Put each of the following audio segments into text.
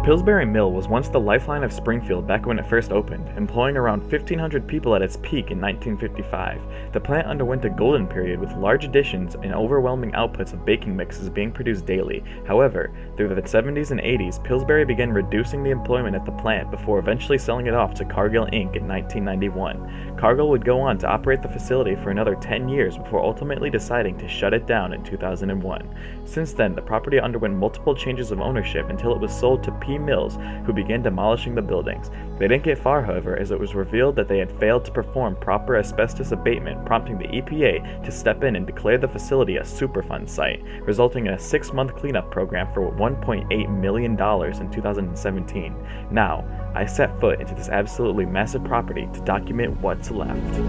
Pillsbury Mill was once the lifeline of Springfield back when it first opened, employing around 1,500 people at its peak in 1955. The plant underwent a golden period with large additions and overwhelming outputs of baking mixes being produced daily. However, through the 70s and 80s, Pillsbury began reducing the employment at the plant before eventually selling it off to Cargill Inc. in 1991. Cargill would go on to operate the facility for another 10 years before ultimately deciding to shut it down in 2001. Since then, the property underwent multiple changes of ownership until it was sold to P. Mills, who began demolishing the buildings. They didn't get far, however, as it was revealed that they had failed to perform proper asbestos abatement, prompting the EPA to step in and declare the facility a Superfund site, resulting in a 6-month cleanup program for $1.8 million in 2017. Now, I set foot into this absolutely massive property to document what's left.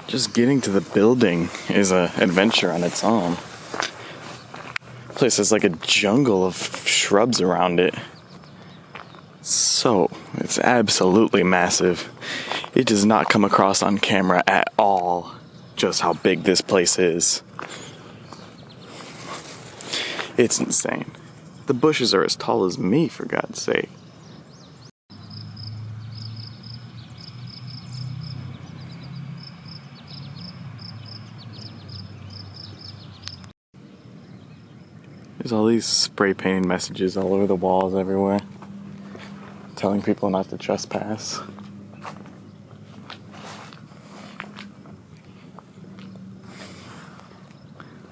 Just getting to the building is an adventure on its own. The place is like a jungle of shrubs around it. So, it's absolutely massive. It does not come across on camera at all just how big this place is. It's insane. The bushes are as tall as me, for God's sake. There's all these spray painted messages all over the walls everywhere, telling people not to trespass.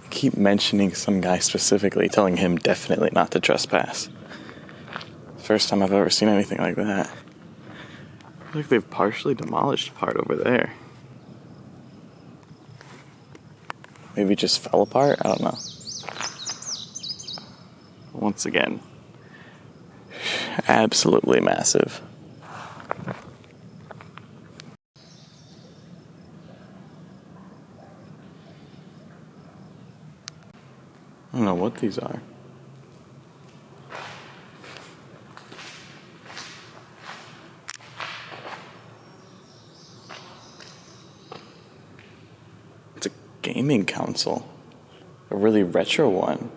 I keep mentioning some guy specifically, telling him definitely not to trespass. First time I've ever seen anything like that. I feel like they've partially demolished part over there. Maybe it just fell apart? I don't know. Once again, absolutely massive. I don't know what these are. It's a gaming console, a really retro one.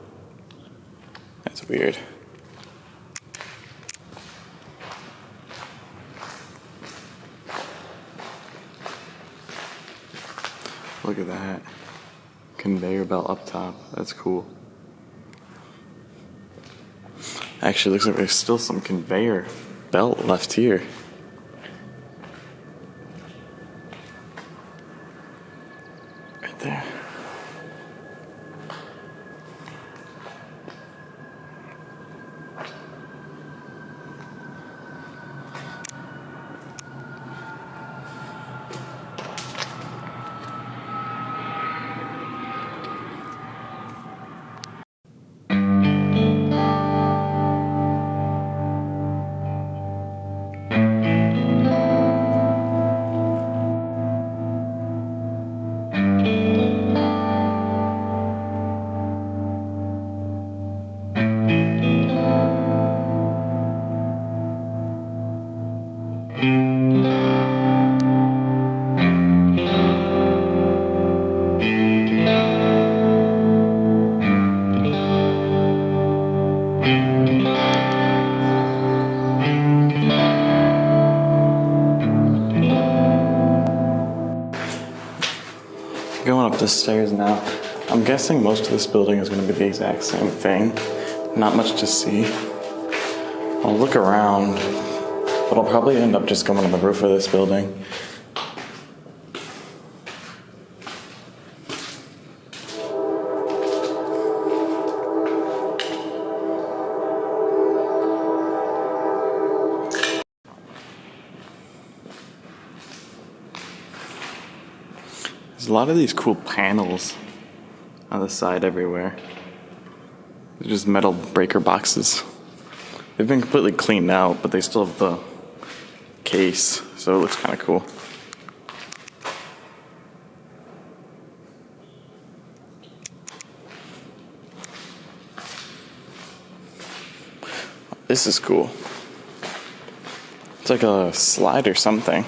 That's weird. Look at that. Conveyor belt up top. That's cool. Actually, looks like there's still some conveyor belt left here. Right there. the stairs now. I'm guessing most of this building is going to be the exact same thing. Not much to see. I'll look around, but I'll probably end up just going on the roof of this building. There's a lot of these cool panels on the side everywhere. They're just metal breaker boxes. They've been completely cleaned out, but they still have the case, so it looks kind of cool. This is cool. It's like a slide or something.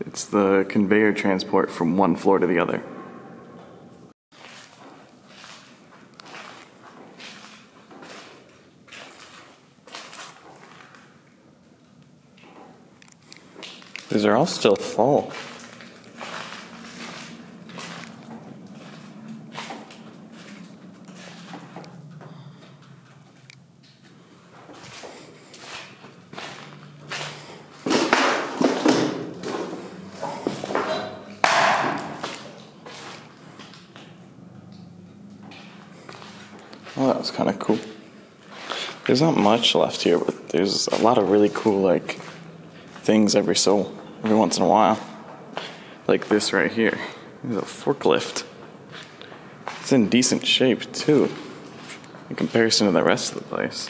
It's the conveyor transport from one floor to the other. These are all still full. Oh, that was kind of cool. There's not much left here, but there's a lot of really cool, like, things every once in a while. Like this right here. There's a forklift. It's in decent shape, too, in comparison to the rest of the place.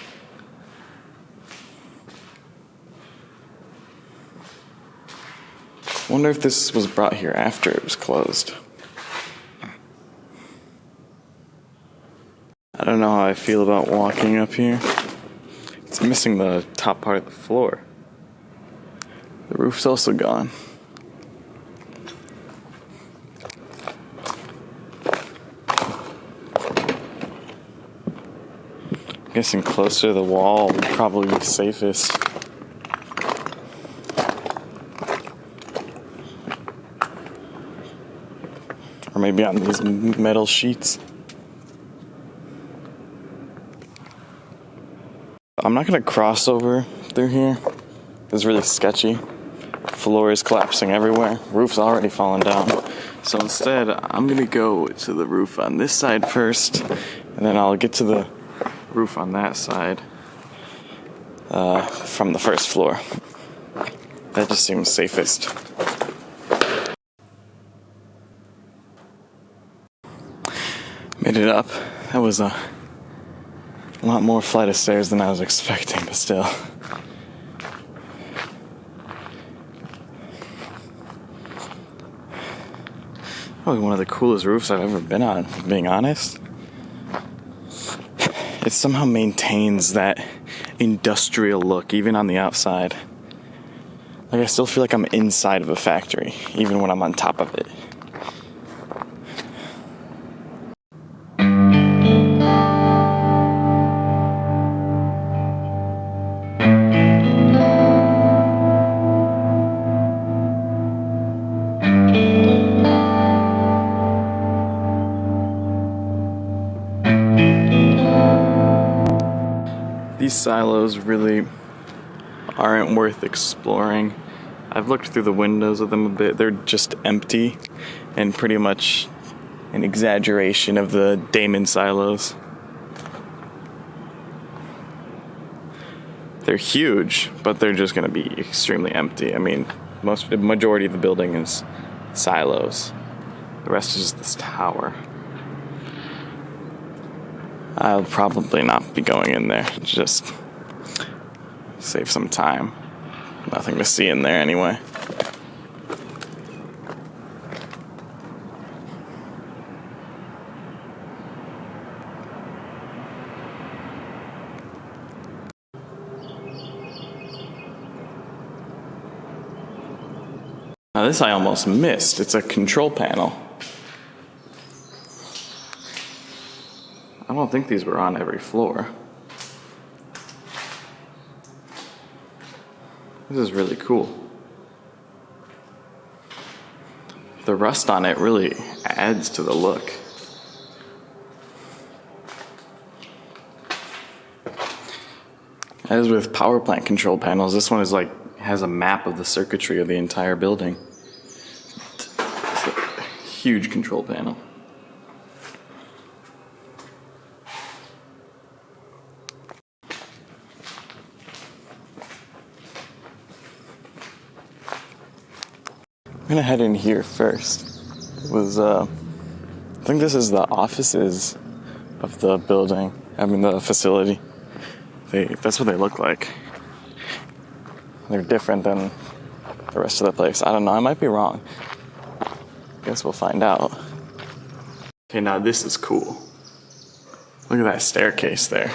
I wonder if this was brought here after it was closed. I don't know how I feel about walking up here. It's missing the top part of the floor. The roof's also gone. I'm guessing closer to the wall would probably be safest. Or maybe on these metal sheets. I'm not gonna cross over through here. It's really sketchy. Floor is collapsing everywhere. Roof's already fallen down. So instead, I'm gonna go to the roof on this side first, and then I'll get to the roof on that side from the first floor. That just seems safest. Made it up. That was a lot more flight of stairs than I was expecting, but still. Probably one of the coolest roofs I've ever been on, if I'm being honest. It somehow maintains that industrial look, even on the outside. Like, I still feel like I'm inside of a factory, even when I'm on top of it. These silos really aren't worth exploring. I've looked through the windows of them a bit. They're just empty and pretty much an exaggeration of the Damon silos. They're huge, but they're just going to be extremely empty. I mean, the majority of the building is silos. The rest is just this tower. I'll probably not be going in there. Just save some time. Nothing to see in there anyway. Now this I almost missed. It's a control panel. I don't think these were on every floor. This is really cool. The rust on it really adds to the look. As with power plant control panels, this one is has a map of the circuitry of the entire building. It's a huge control panel. I'm gonna head in here first. I think this is the offices of the building. I mean the facility. That's what they look like. They're different than the rest of the place. I don't know, I might be wrong. Guess we'll find out. Okay, now this is cool. Look at that staircase there.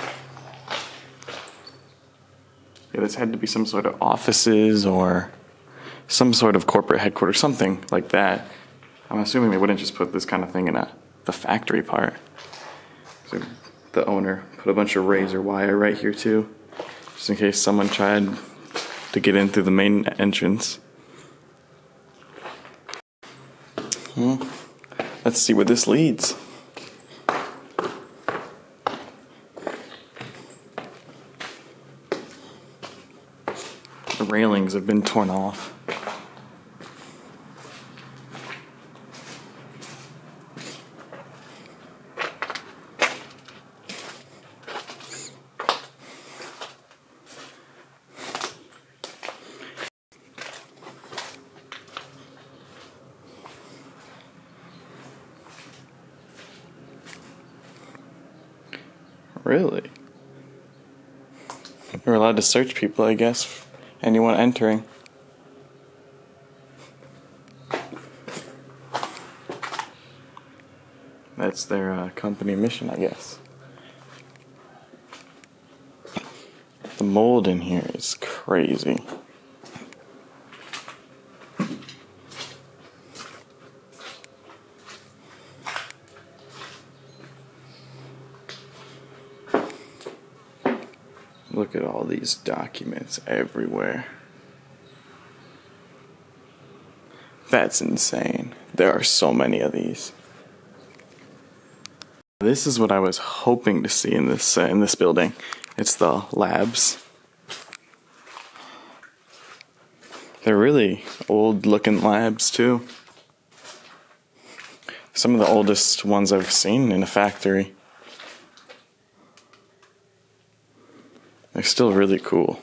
Yeah, this had to be some sort of offices or some sort of corporate headquarters, something like that. I'm assuming they wouldn't just put this kind of thing in the factory part. So the owner put a bunch of razor wire right here too, just in case someone tried to get in through the main entrance. Well, let's see where this leads. The railings have been torn off. Really? You're allowed to search people, I guess. Anyone entering. That's their company mission, I guess. The mold in here is crazy. Look at all these documents everywhere. That's insane. There are so many of these. This is what I was hoping to see in this building. It's the labs. They're really old-looking labs too. Some of the oldest ones I've seen in a factory. They're still really cool.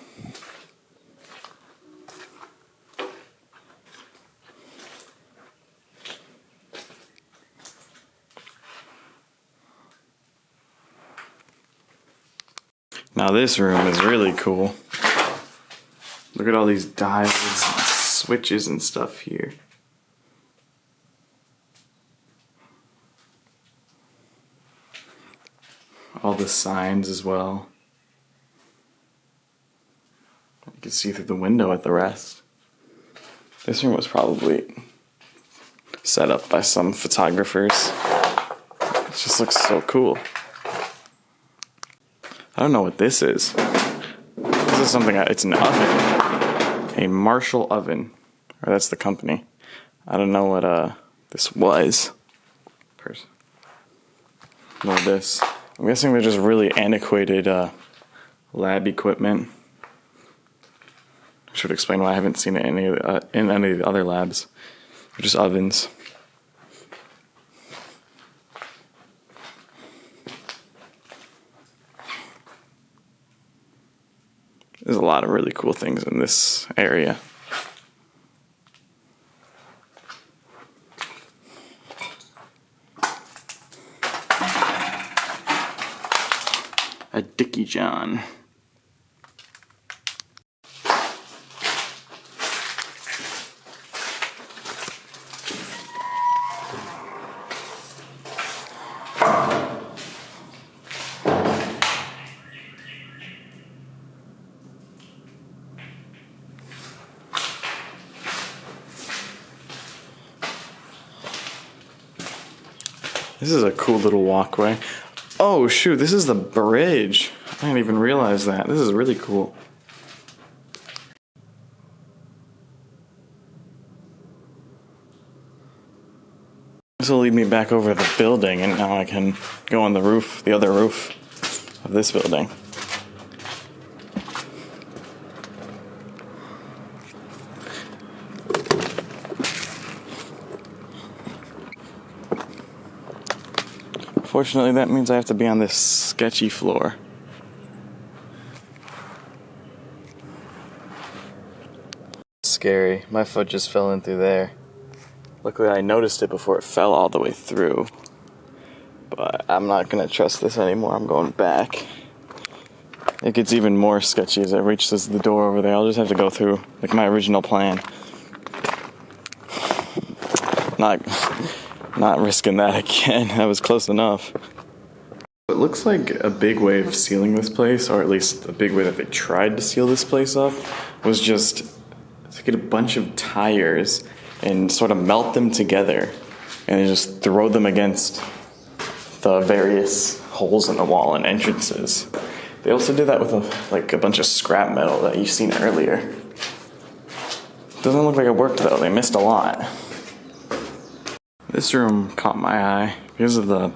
Now this room is really cool. Look at all these diodes and switches and stuff here. All the signs as well. You can see through the window at the rest. This room was probably set up by some photographers. It just looks so cool. I don't know what this is. This is something, it's an oven. A Marshall oven. Or that's the company. I don't know what this was. Nor this. I'm guessing they're just really antiquated lab equipment. Should explain why I haven't seen it in any of the other labs. They're just ovens. There's a lot of really cool things in this area. A Dickie John. This is a cool little walkway. Oh shoot, this is the bridge. I didn't even realize that. This is really cool. This will lead me back over the building, and now I can go on the roof, the other roof of this building. Fortunately, that means I have to be on this sketchy floor. Scary. My foot just fell in through there. Luckily, I noticed it before it fell all the way through. But I'm not gonna trust this anymore. I'm going back. It gets even more sketchy as it reaches the door over there. I'll just have to go through like my original plan. Not risking that again. That was close enough. It looks like a big way of sealing this place, or at least a big way that they tried to seal this place up, was just to get a bunch of tires and sort of melt them together and then just throw them against the various holes in the wall and entrances. They also did that with a bunch of scrap metal that you've seen earlier. Doesn't look like it worked though. They missed a lot. This room caught my eye because of the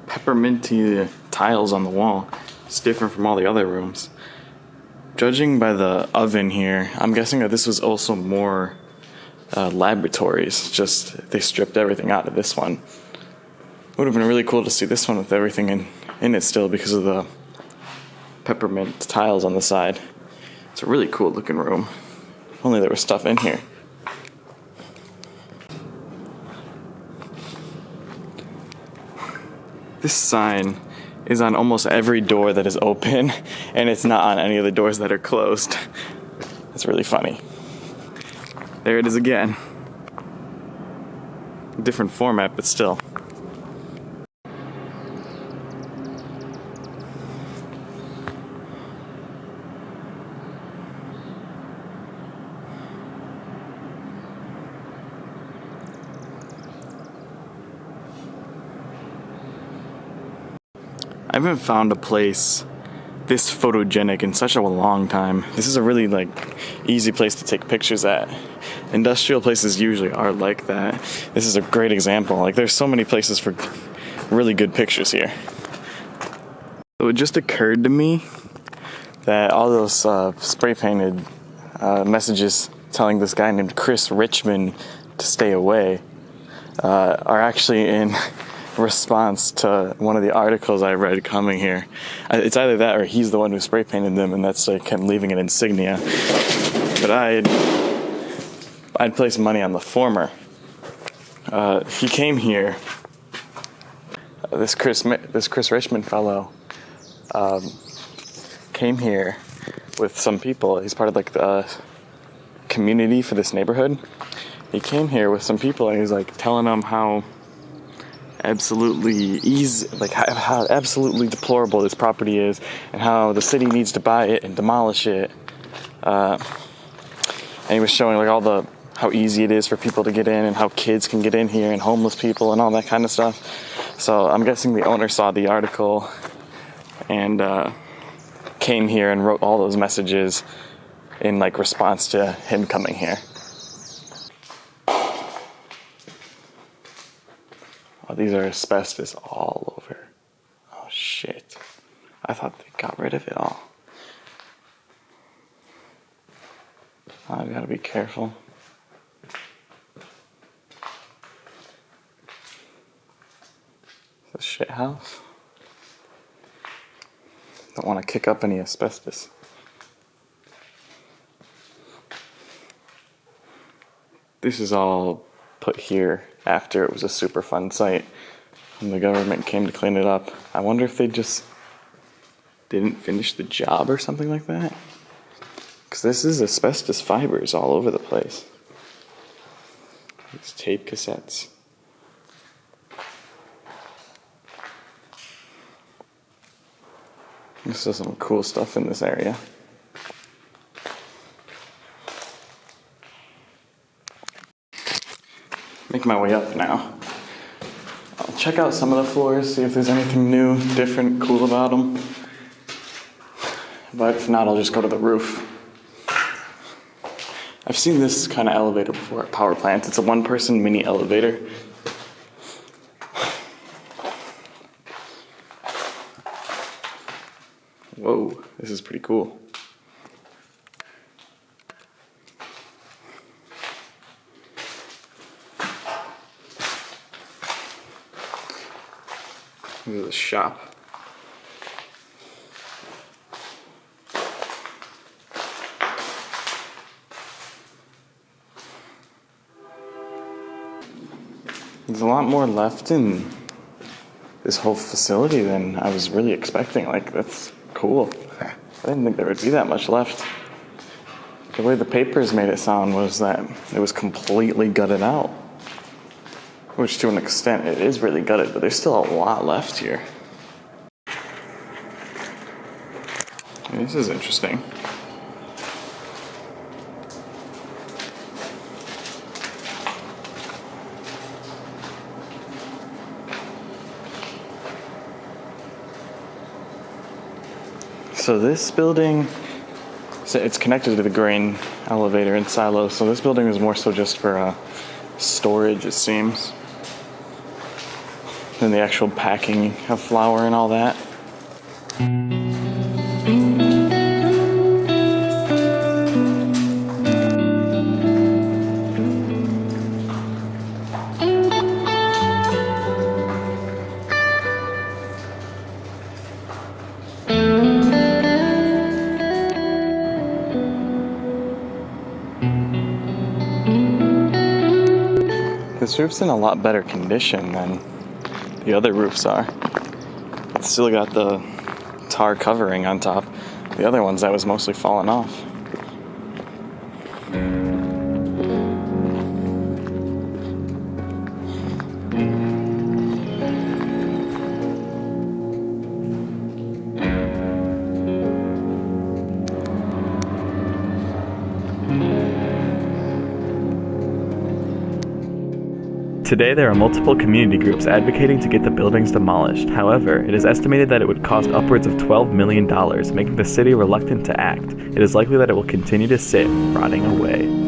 pepperminty tiles on the wall. It's different from all the other rooms. Judging by the oven here, I'm guessing that this was also more laboratories. Just they stripped everything out of this one. Would have been really cool to see this one with everything in it still because of the peppermint tiles on the side. It's a really cool looking room. If only there was stuff in here. This sign is on almost every door that is open, and it's not on any of the doors that are closed. That's really funny. There it is again. Different format, but still. I haven't found a place this photogenic in such a long time. This is a really easy place to take pictures at. Industrial places usually are like that. This is a great example. There's so many places for really good pictures here. So it just occurred to me that all those spray painted messages telling this guy named Chris Richmond to stay away are actually in response to one of the articles I read coming here. It's either that or he's the one who spray painted them, and that's him leaving an insignia. But I'd place money on the former. He came here. This Chris Richmond fellow came here with some people. He's part of the community for this neighborhood. He came here with some people, and he's telling them how absolutely how absolutely deplorable this property is, and how the city needs to buy it and demolish it. And he was showing how easy it is for people to get in, and how kids can get in here, and homeless people, and all that kind of stuff. So I'm guessing the owner saw the article and came here and wrote all those messages in response to him coming here. Oh, these are asbestos all over. Oh shit. I thought they got rid of it all. I gotta be careful. It's a shit house. Don't want to kick up any asbestos. This is all put here after it was a super fun site and the government came to clean it up. I wonder if they just didn't finish the job or something like that. Because this is asbestos fibers all over the place. These tape cassettes. This is some cool stuff in this area. Make my way up now. I'll check out some of the floors, see if there's anything new, different, cool about them. But if not, I'll just go to the roof. I've seen this kind of elevator before at power plants. It's a one-person mini elevator. Whoa, this is pretty cool. This is a shop. There's a lot more left in this whole facility than I was really expecting. Like, that's cool. I didn't think there would be that much left. The way the papers made it sound was that it was completely gutted out. Which, to an extent, it is really gutted, but there's still a lot left here. This is interesting. So this building, it's connected to the grain elevator and silo, so this building is more so just for storage, it seems, than the actual packing of flour and all that. This roof's in a lot better condition than the other roofs are. It's still got the tar covering on top. The other ones, that was mostly falling off. Today, there are multiple community groups advocating to get the buildings demolished. However, it is estimated that it would cost upwards of $12 million, making the city reluctant to act. It is likely that it will continue to sit, rotting away.